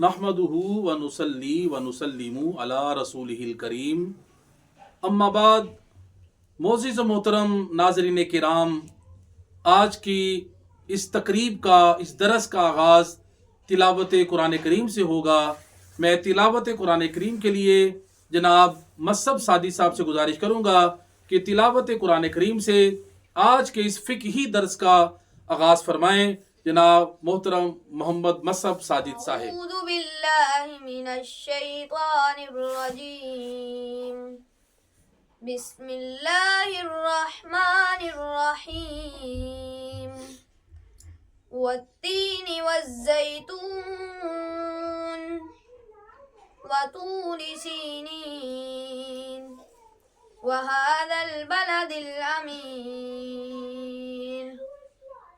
نحمدہ ونصلی ونسلم علی رسولہ الکریم، اما بعد۔ معزز و محترم ناظرین کرام، آج کی اس تقریب کا، اس درس کا آغاز تلاوت قرآن کریم سے ہوگا۔ میں تلاوت قرآن کریم کے لیے جناب مصعب سعدی صاحب سے گزارش کروں گا کہ تلاوت قرآن کریم سے آج کے اس فقہی درس کا آغاز فرمائیں۔ جناب محترم محمد مصعب ساجد صاحب۔ اعوذ باللہ من الشیطان الرجیم، بسم اللہ الرحمن الرحیم، والتین والزیتون وطور سینین وهذا البلد الامین،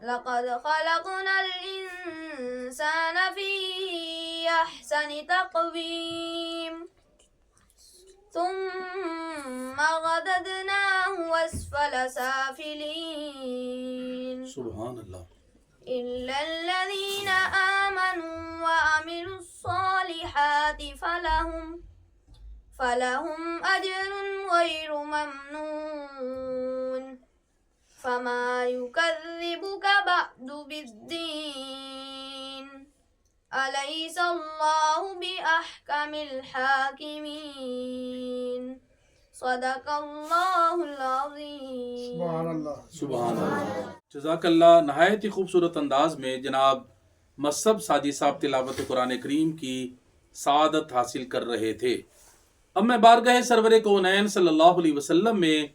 لقد خلقنا الانسان فی احسن تقویم ثم رددناه اسفل سافلین، سبحان اللہ۔ إلا الذين آمنوا وعملوا الصالحات فلهم أجر غير ممنون، فما يكذبك بعد بالدين، أليس الله بأحكم الحاكمين، صدق اللہ العظیم۔ سبحان اللہ۔ سبحان اللہ۔ جزاک اللہ۔ نہایت ہی خوبصورت انداز میں جناب مصعب سعدی صاحب تلاوت قرآن کریم کی سعادت حاصل کر رہے تھے۔ اب میں بارگاہ سرور کونین صلی اللہ علیہ وسلم میں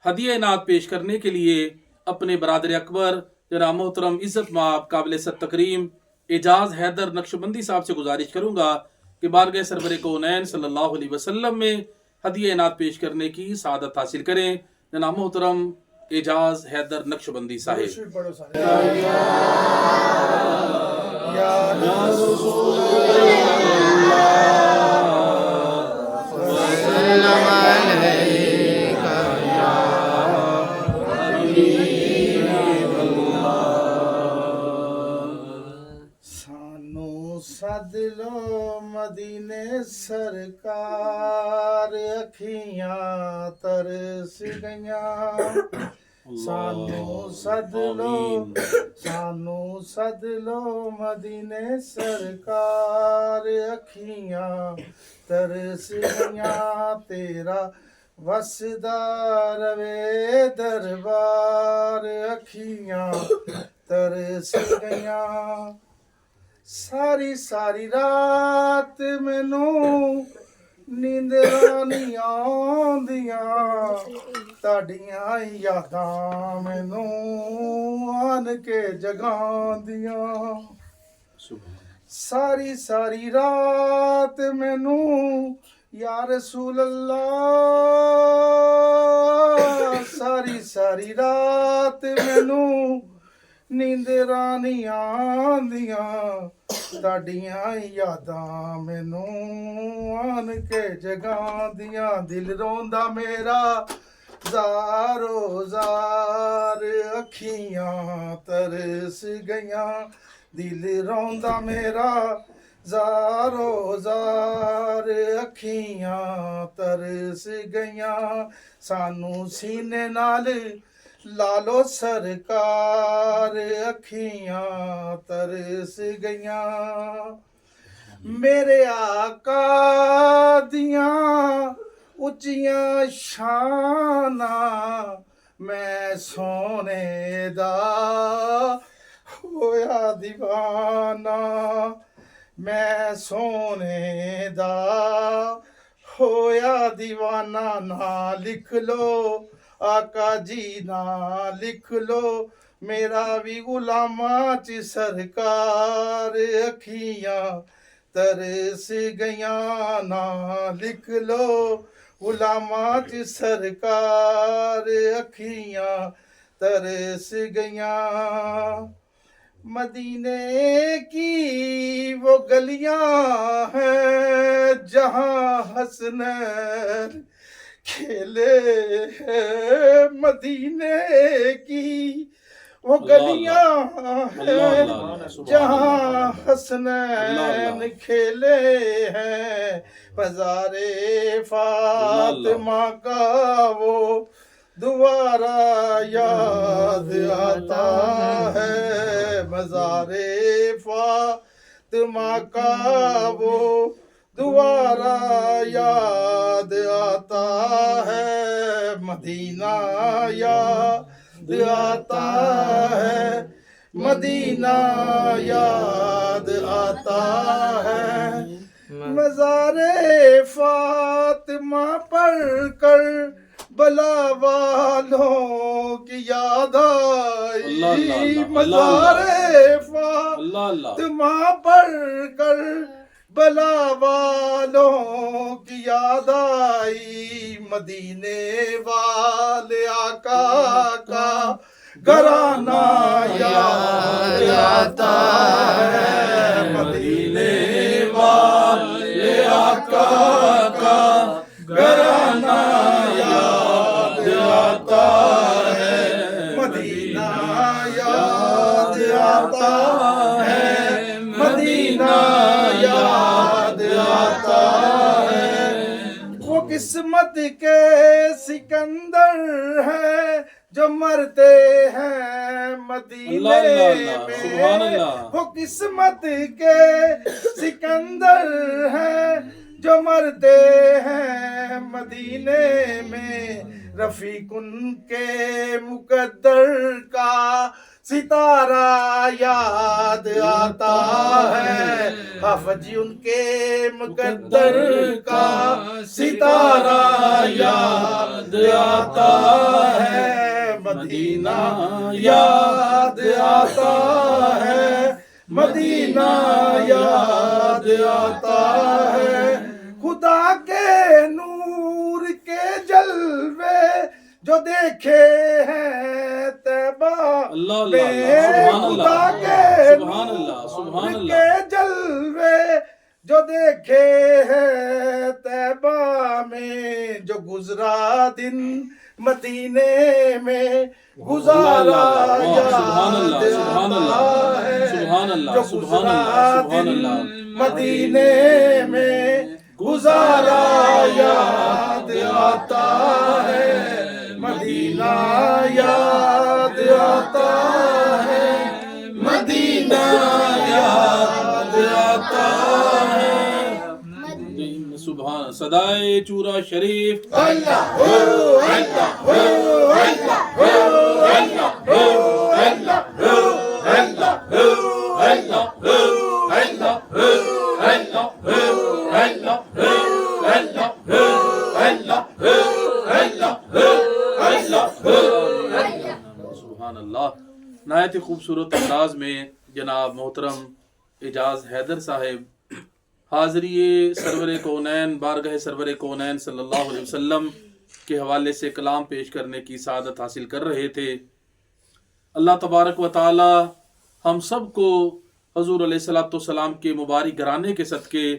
ہدیہ نعت پیش کرنے کے لیے اپنے برادر اکبر جناب محترم عزت مآب قابل ست تکریم اعجاز حیدر نقشبندی صاحب سے گزارش کروں گا کہ بارگاہ سرور کونین صلی اللہ علیہ وسلم میں ہدیہ نعت پیش کرنے کی سعادت حاصل کریں۔ جناب محترم اعجاز حیدر نقشبندی صاحب۔ یا رسول سانو سد لو مدینے سرکار، اکھیاں ترس گئیاں۔ سانو سد لو مدینے سرکار، اکھیاں ترس گئیاں۔ تیرا وسدا روے دربار، اکھیاں ترس گئیاں۔ ساری ساری رات مینوں نیندراں نہیں آندیاں، تاڈیاں یاداں مینوں آن کے جگاندیاں۔ ساری ساری رات مینوں یا رسول اللہ، ساری ساری رات مینوں نیندراں نہیں آندیاں، تاڈیاں یاداں مینوں آن کے جگاندیاں۔ دل روندا میرا زارو زار، اکھیاں ترس گئیاں۔ دل روندا میرا زارو زار، اکھیاں ترس گئیاں۔ سانو سینے نال لالو سرکار، اکھیاں ترس گئیاں۔ میرے آقا دیاں اچیاں شاناں، میں سونے دا ہویا دیوانہ، میں سونے دا ہویا دیوانہ۔ نہ لکھ لو آقا جی، نہ لکھ لو میرا بھی غلاماں چ سرکار، اکھیاں ترس گئیاں۔ نہ لکھ لو غلاماں چ سرکار، اکھیاں ترس گئیاں۔ مدینے کی وہ گلیاں ہیں جہاں حسنین کھیلے ہیں، مدینے کی وہ گلیاں اللہ ہیں اللہ سبحان جہاں اللہ حسنین کھیلے ہیں، مزار فاطمہ کا وہ دوبارہ یاد آتا ہے، مزار فاطمہ کا وہ دوبارہ یاد آتا ہے، مدینہ یاد آتا ہے، مدینہ یاد آتا ہے، مزار فاطمہ پڑھ کر بلا والوں کی یاد آئی، مزار فاطمہ پڑھ کر بلا والوں کی یاد آئی، مدینے والے آقا کا گھرانہ یاد آتا ہے، مدینے والے آقا کا گھرانہ یاد آتا ہے، مدینہ یاد آتا ہے، مدینہ یاد آتا ہے، وہ قسمت کے سکندر ہیں جو مرتے ہیں مدینے میں، وہ قسمت کے سکندر ہیں جو مرتے ہیں مدینے میں، رفیق ان کے مقدر کا ستارہ یاد آتا ہے، حافظ جی ان کے مقدر کا ستارہ یاد آتا ہے، مدینہ یاد آتا ہے، مدینہ یاد آتا ہے، خدا کے نور کے جلوے جو دیکھے ہیں طیبہ میں، خدا کے نور کے جلوے جو دیکھے ہیں طیبہ میں، جو گزرا دن مدینے میں گزارا یاد آتا ہے، جو گزرا دن مدینے میں گزارا یاد آتا ہے، مدینہ یاد آتا ہے، مدینہ یاد آتا ہے، سبحان صدائے چورا شریف اللہ اللہ اللہ سبحان اللہ۔ نہایت ہی خوبصورت انداز میں جناب محترم اعجاز حیدر صاحب حاضری سرور کونین بارگاہ سرور کونین صلی اللہ علیہ وسلم کے حوالے سے کلام پیش کرنے کی سعادت حاصل کر رہے تھے۔ اللہ تبارک و تعالی ہم سب کو حضور علیہ السلام کے مبارک گھرانے کے صدقے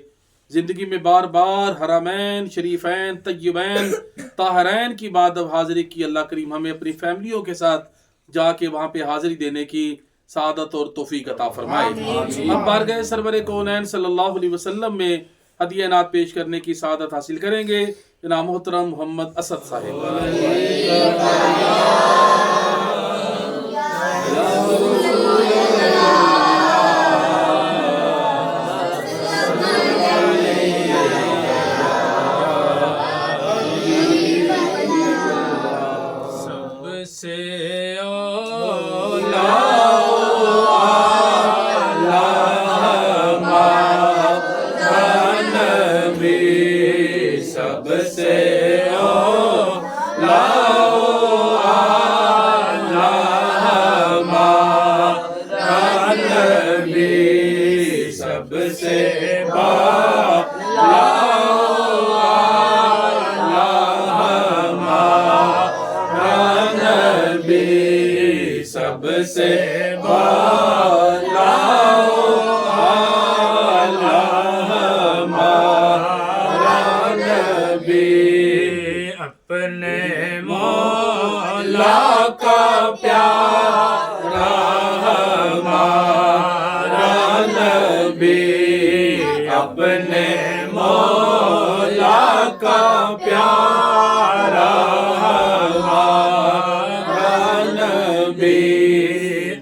زندگی میں بار بار حرمین شریفین طیبین طاہرین کی بعد اب حاضری کی اللہ کریم ہمیں اپنی فیملیوں کے ساتھ جا کے وہاں پہ حاضری دینے کی سعادت اور توفیق عطا فرمائے۔ اب بارگاہ سرور کونین صلی اللہ علیہ وسلم میں ہدیہ نعت پیش کرنے کی سعادت حاصل کریں گے جناب محترم محمد اسد صاحب۔ اپنے مولا کا پیارا ہمارا نبی، اپنے مولا کا پیارا ہمارا نبی،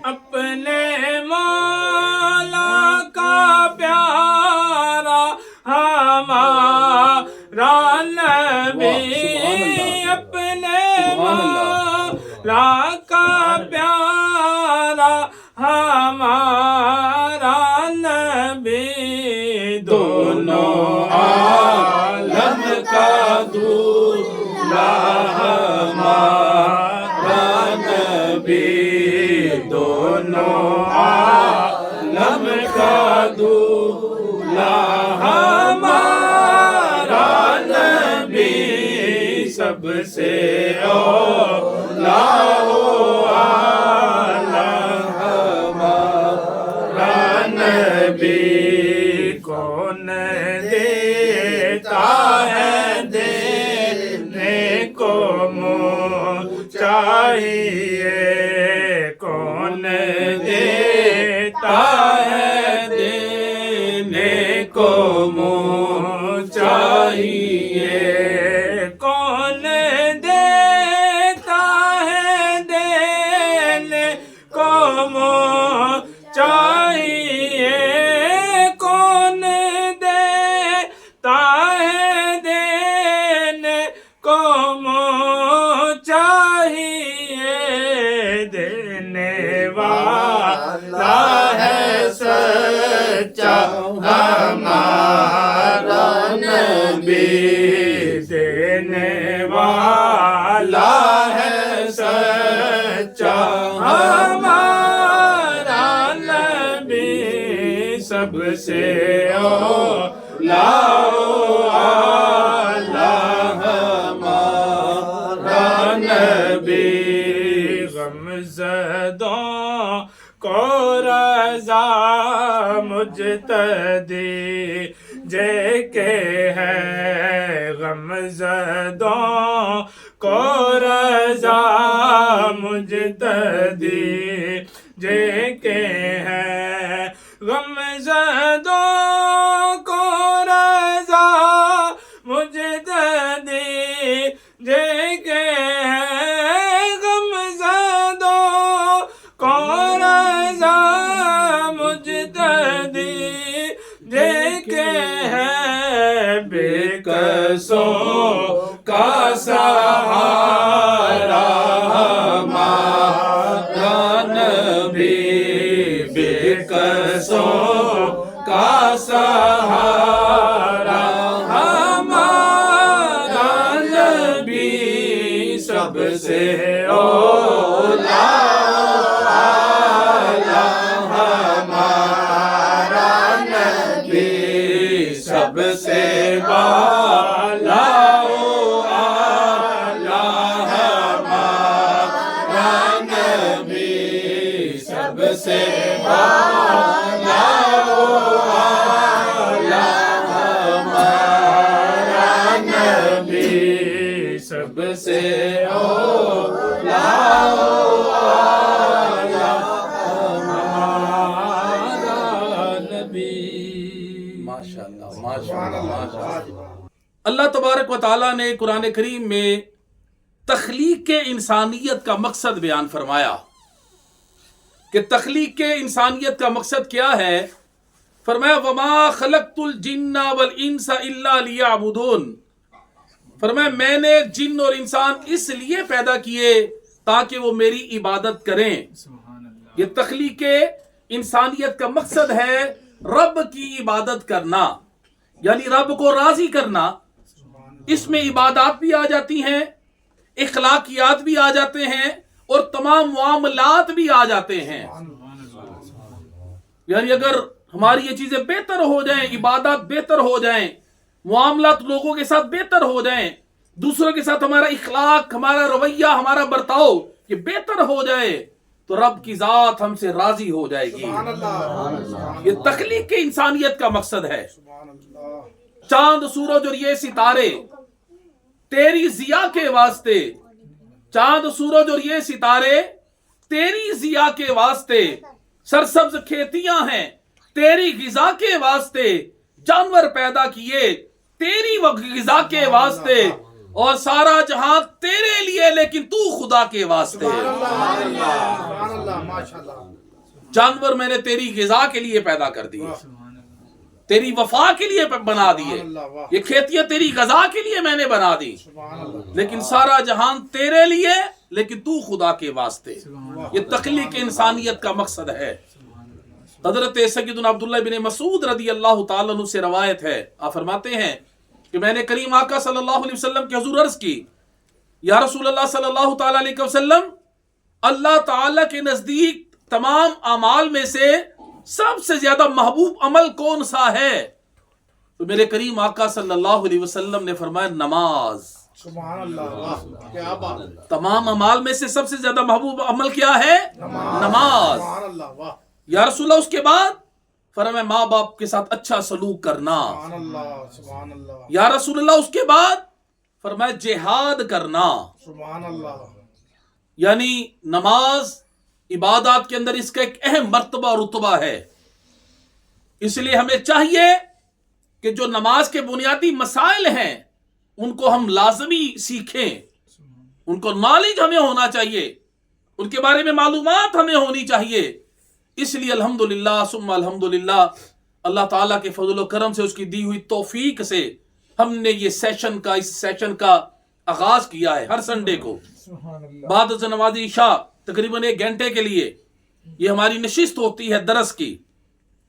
اپنے مولا کا پیارا ہمارا نبی، اپنے مولا کا پیارا ہمارا نبی، دونوں عالم کا دولہا ہمارا نبی، دونوں عالم کا دولہا ہمارا نبی، سب سے اولا ہمارا نبی، کون دیتا ہے دینے کو منہ چاہیے، کون دیتا ہے دینے کو منہ چاہیے، کون دیتا ہے دینے کو منہ چاہیے، کون دیتا ہے دینے کو منہ چاہیے، دینے والا ہے سچا ہمارا نبی، دینے والا ہے سچا ہمارا نبی، سب سے اولا ہمارا نبی، غمزدوں کو رضا مجتدی جے کے ہے، غمزدوں کو رضا مجتدی جے کے ہے، غمزدوں کو رضا مجتدی جے کے ہے، غمزدوں کو رضا مجتدی جے کے ہے، بے کسوں کا سہارا ہمارا نبی، بے کسوں کا سہارا ہمارا نبی، سب سے اولا ہمارا نبی، سب سے بالا ہمارا نبی، سب سے بالا ہمارا نبی، سب سے اولا ہمارا نبی۔ ماشاءاللہ ماشاءاللہ ماشاءاللہ۔ اللہ تبارک و تعالیٰ نے قرآن کریم میں تخلیق انسانیت کا مقصد بیان فرمایا کہ تخلیق انسانیت کا مقصد کیا ہے، فرمایا وَمَا خَلَقْتُ الْجِنَّ وَالْإِنسَ إِلَّا لِيَعْبُدُونَ، فرمایا میں نے جن اور انسان اس لیے پیدا کیے تاکہ وہ میری عبادت کریں۔ یہ تخلیق انسانیت کا مقصد ہے رب کی عبادت کرنا، یعنی رب کو راضی کرنا۔ اس میں عبادات بھی آ جاتی ہیں، اخلاقیات بھی آ جاتے ہیں، اور تمام معاملات بھی آ جاتے ہیں۔ یعنی اگر ہماری یہ چیزیں بہتر ہو جائیں، عبادات بہتر ہو جائیں، معاملات لوگوں کے ساتھ بہتر ہو جائیں، دوسروں کے ساتھ ہمارا اخلاق، ہمارا رویہ، ہمارا برتاؤ یہ بہتر ہو جائے تو رب کی ذات ہم سے راضی ہو جائے گی۔ یہ تخلیق کے انسانیت کا مقصد ہے۔ چاند، سورج اور یہ ستارے तेरी जिया के वास्ते, चांद सूरज और ये सितारे तेरी जिया के वास्ते, सरसब्ज खेतियां हैं तेरी गिजा के वास्ते, जानवर पैदा किए तेरी गिजा के वास्ते, और सारा जहां तेरे लिए लेकिन तू खुदा के वास्ते। जानवर मैंने तेरी गिजा के लिए पैदा कर दिए, तेरी वफा के लिए बना दिए, ये खेतियां तेरी गजा के लिए मैंने बना दी, लेकिन सारा जहान तेरे लिए लेकिन तू खुदा के वास्ते। ये तख्लीक इंसानियत का मकसद है। हजरत सय्यदुना अब्दुल्लाह बिन मसूद रदी अल्लाह ताला अन्हु से रवायत है, आप फरमाते हैं कि मैंने करीम आका सल्लल्लाहु अलैहि वसल्लम के हुजूर अर्ज की, या रसूलल्लाह सल्लल्लाहु ताला अलैहि वसल्लम, अल्लाह ताला के नजदीक तमाम अमाल में से सबसे ज्यादा महबूब अमल कौन सा है? तो मेरे करीम आका सल्लल्लाहु अलैहि वसल्लम ने फरमाया नमाज। सुभान अल्लाह, वाह क्या बात है। तमाम अमाल में से सबसे ज्यादा महबूब अमल क्या है? नमाज। सुभान अल्लाह, वाह। या रसूलल्लाह उसके बाद फरमाया माँ बाप के साथ अच्छा सलूक करना। सुभान अल्लाह, सुभान अल्लाह। या रसूलल्लाह उसके बाद फरमाया जिहाद करना। सुभान अल्लाह। यानी नमाज इबादत के अंदर इसका एक अहम मर्तबा रुतबा है। इसलिए हमें चाहिए कि जो नमाज के बुनियादी मसाइल हैं उनको हम लाजमी सीखें, उनको नॉलेज हमें होना चाहिए, उनके बारे में मालूमात हमें होनी चाहिए। इसलिए अल्हम्दुलिल्लाह सुम्मा अल्हम्दुलिल्लाह, अल्लाह ताला के फजल व करम से, उसकी दी हुई तौफीक से हमने ये इस सेशन का आगाज किया है। हर संडे को बाद नमाज इशा तकरीबन 1 घंटे के लिए ये हमारी नशिस्त होती है दरस की,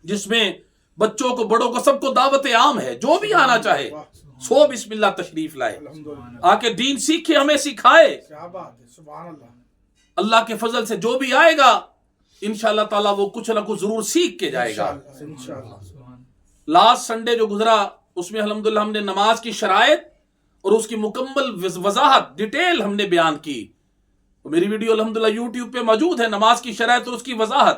जिसमें बच्चों को बड़ों को सबको दावत आम है। जो भी आना चाहे सो बिस्मिल्लाह तशरीफ लाए, आके दीन सीखे, हमें सिखाए। क्या बात है, सुभान अल्लाह। अल्लाह के फजल से जो भी आएगा इंशाअल्लाह ताला वो कुछ ना कुछ जरूर सीख के जाएगा। इंशाअल्लाह। लास्ट संडे जो गुजरा उसमें अल्हम्दुलिल्लाह हमने नमाज की शराइत और उसकी मुकम्मल वजाहत डिटेल हमने बयान की। तो मेरी वीडियो अल्हम्दुलिल्लाह यूट्यूब पे मौजूद है, नमाज की शराइत और उसकी वजाहत।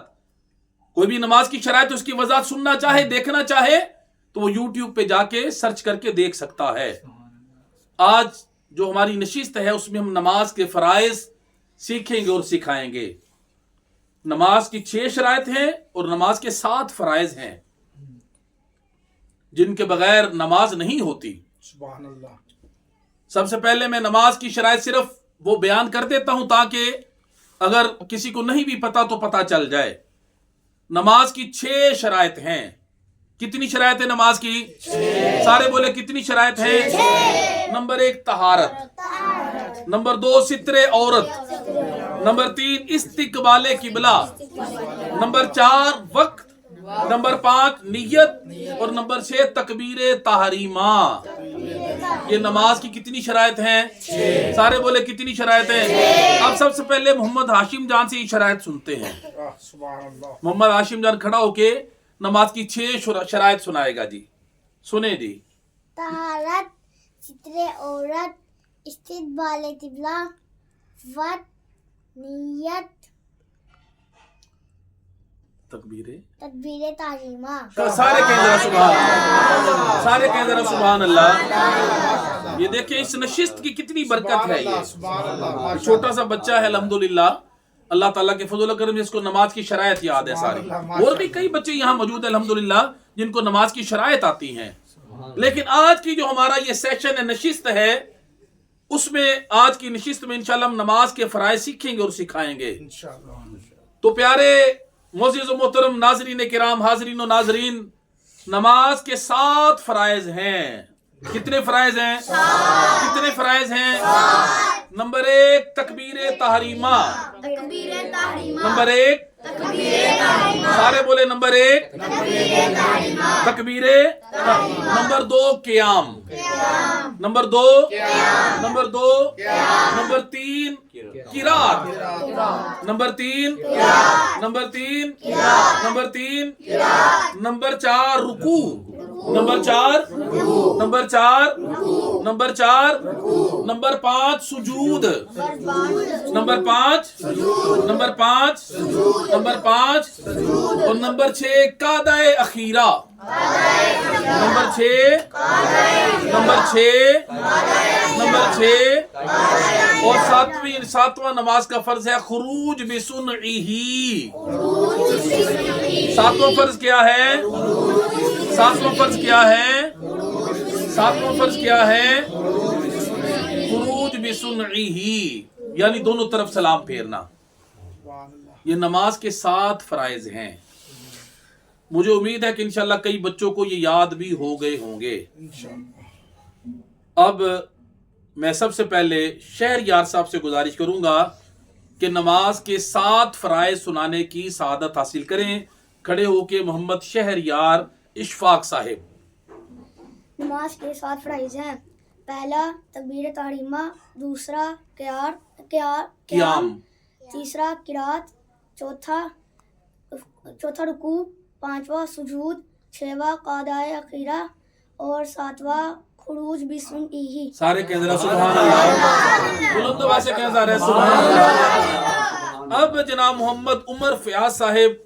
कोई भी नमाज की शराइत उसकी वजाहत सुनना चाहे, देखना चाहे तो वो यूट्यूब पे जाके सर्च करके देख सकता है। आज जो हमारी नशिस्त है उसमें हम नमाज के फराइज सीखेंगे और सिखाएंगे। नमाज की 6 शराइत हैं और नमाज के 7 फराइज हैं जिनके बगैर नमाज नहीं होती। सुभान अल्लाह। सबसे पहले मैं नमाज की शराइत सिर्फ वो बयान कर देता हूं ताकि अगर किसी को नहीं भी पता तो पता चल जाए। नमाज की 6 शराइत हैं। कितनी शराइत है नमाज की? 6। सारे बोले कितनी शराइत है? नंबर 1 तहारत, नंबर 2 सित्रे औरत, नंबर 3 इस्तिकबाले किबला, नंबर 4 वक्त, नंबर 5 नियत और नंबर 6 तकबीरे तहरीमा। ये नमाज की कितनी शराइत हैं? सारे बोले कितनी शराइत हैं? अब सबसे पहले मोहम्मद हाशिम जान से ये शराइत सुनते हैं। सुभान अल्लाह। मोहम्मद हाशिम जान खड़ा होके नमाज की 6 शराइत सुनाएगा जी। सुने जी। तहारत, सित्रे औरत, इस्तिकबाले किबला, वक्त, नियत, तकबीरे तारीमा। सारे कहें जरा सुभान अल्लाह, सारे कहें जरा सुभान अल्लाह। ये देखिए इस नशिस्त की कितनी बरकत है। ये छोटा सा बच्चा है अल्हम्दुलिल्लाह, अल्लाह ताला के फजल व करम से इसको नमाज की शराइत याद है सारी। और भी कई बच्चे यहाँ मौजूद है अल्हम्दुलिल्लाह जिनको नमाज की शराइत आती हैं। लेकिन आज की जो हमारा ये सेशन है, नशिस्त है, उसमें आज की नशिस्त में इंशाल्लाह हम नमाज के फराइज सीखेंगे और सिखाएंगे। तो प्यारे मोअज़्ज़िज़ व मोहतरम नाज़रीन किराम, हाज़रीन व नाज़रीन, नमाज के 7 फराइज हैं। कितने फराइज हैं? कितने फराइज हैं? नंबर 1 तकबीरे तहरीमा। नंबर 1 सारे बोले नंबर 1 तकबीरे, नंबर 2 क़ियाम, नंबर 2 नंबर 2 नंबर 3 किरात, नंबर 3 नंबर 3 नंबर 3 नंबर 4 रुकू, नंबर 4 नंबर 4 नंबर 4 नंबर 5 सुजूद, नंबर 5 नंबर 5 नंबर 5 और नंबर 6 कादाए अखीरा, नंबर 6 नंबर 6 नंबर 6 और सातवां नमाज का फर्ज है खुरूज बिसुनइही। सातवां फर्ज क्या है? सातवां फर्ज क्या है? सातवां फर्ज क्या है? खुरूज बिसुनइही, यानी दोनों तरफ सलाम फेरना। ये नमाज के 7 फराइज हैं। मुझे उम्मीद है कि इंशाल्लाह कई बच्चों को ये याद भी हो गए होंगे। अब मैं सबसे पहले शहरयार साहब से गुजारिश करूंगा कि नमाज के 7 फराइज सुनाने की सआदत हासिल करें। खड़े होके मोहम्मद शहरयार इशफाक साहिब। नमाज के 7 फराइज हैं। पहला तकबीर तहरीमा, दूसरा क़याम, तीसरा किरात, चौथा रुकू, पांचवा सुजूद, छठवां क़ादाए अखीरा और सातवां खुरूज बिसुनइही। सारे कह जरा सुभान अल्लाह, बुलंद आवाज से कह जरा सुभान अल्लाह। अब जनाब मोहम्मद उमर फयाज साहिब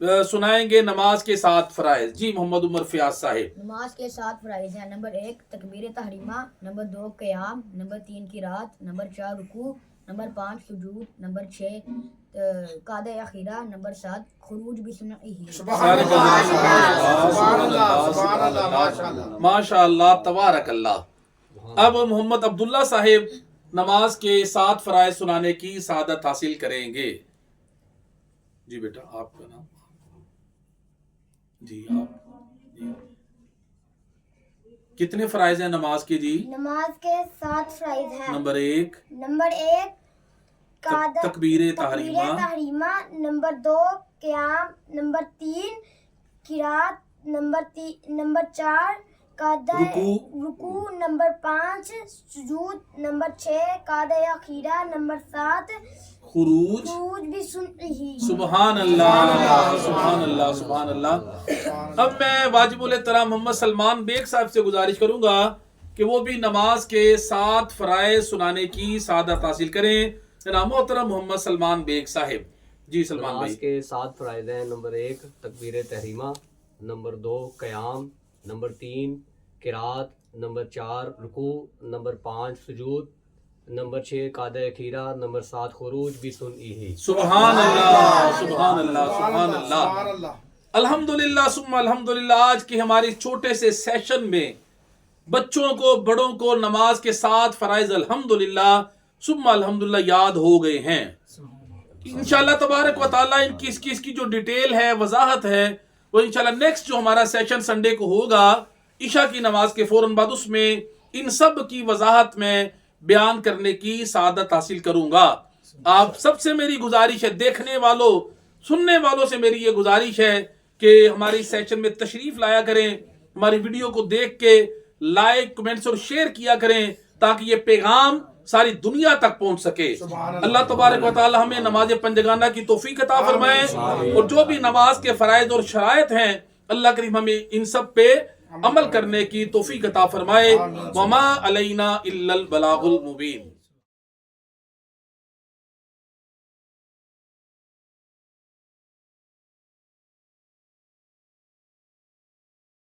सुनाएंगे नमाज के 7 फराइज। जी मोहम्मद उमर फयाज साहिब। नमाज के 7 फराइज हैं। नंबर 1 तकबीर तहरीमा, नंबर 2 क़याम, नंबर 3 किरात, नंबर 4 रुकू, नंबर 5 सुजूद, नंबर 6 क़ादाए अखीरा, नंबर 7 खुरूज बिसुनइही। सारे कह जरा सुभान अल्लाह, माशाअल्लाह, तबारकल्लाह। अब मोहम्मद अब्दुल्ला साहिब नमाज के 7 फराइज सुनाने की सआदत हासिल करेंगे। जी बेटा, आपका नाम? जी आप जी। कितने फराइज हैं नमाज के? जी नमाज के 7 फराइज हैं। नंबर 1 तकबीर तहरीमा, नंबर 2 क़याम, नंबर 3 किरात, नंबर 4 रुकू, नंबर 5 सुजूद, नंबर 6 क़ादाए अखीरा, नंबर 7 खुरूज बिसुनइही। सुभान अल्लाह, सुभान अल्लाह, सुभान अल्लाह। अब मैं वाजिबुल एहतराम मोहम्मद सलमान बेग साहब से गुजारिश करूंगा कि वो भी नमाज के 7 फराइज सुनाने की सआदत हासिल करें। जनाब मोहतरम मोहम्मद सलमान बेग साहिब। जी सलमान नमाज भाई। के 7 फराइज हैं। नंबर 1 तकबीर तहरीमा, नंबर 2 क़याम, नंबर 3 किरात, नंबर 4 रुकू, नंबर 5 सुजूद, नंबर 6 क़ादाए अखीरा, नंबर 7 खुरूज बिसुनइही। सुभान अल्लाह, सुभान अल्लाह, सुभान अल्लाह। अल्हम्दुलिल्लाह सुम्मा अल्हम्दुलिल्लाह। आज की हमारी छोटे से सेशन में बच्चों को बड़ों को नमाज के 7 फराइज अल्हम्दुलिल्लाह सुम्मा अल्हम्दुलिल्लाह याद हो गए हैं। इंशाअल्लाह तबारक व तआला इनकी इसकी जो डिटेल है, वजाहत है, वो इंशाअल्लाह नेक्स्ट जो हमारा सेशन संडे को होगा ईशा की नमाज के फौरन बाद, उसमें इन सब की वजाहत में बयान करने की सआदत हासिल करूंगा। आप सबसे मेरी गुजारिश है, देखने वालों सुनने वालों से मेरी ये गुजारिश है कि हमारी सेशन में तशरीफ लाया करें, हमारी वीडियो को देख के लाइक कमेंट्स और शेयर किया करें ताकि ये पैगाम सारी दुनिया तक पहुंच सके। अल्लाह तबारक व तआला हमें नमाज पंजगाना की तौफीक अता फरमाए और जो भी नमाज के फराइज और शराइत हैं अल्लाह करीम हमें इन सब पे अमल करने की तौफीक अता फरमाए। वमा अलैना इल्लल बलागुल मुबीन।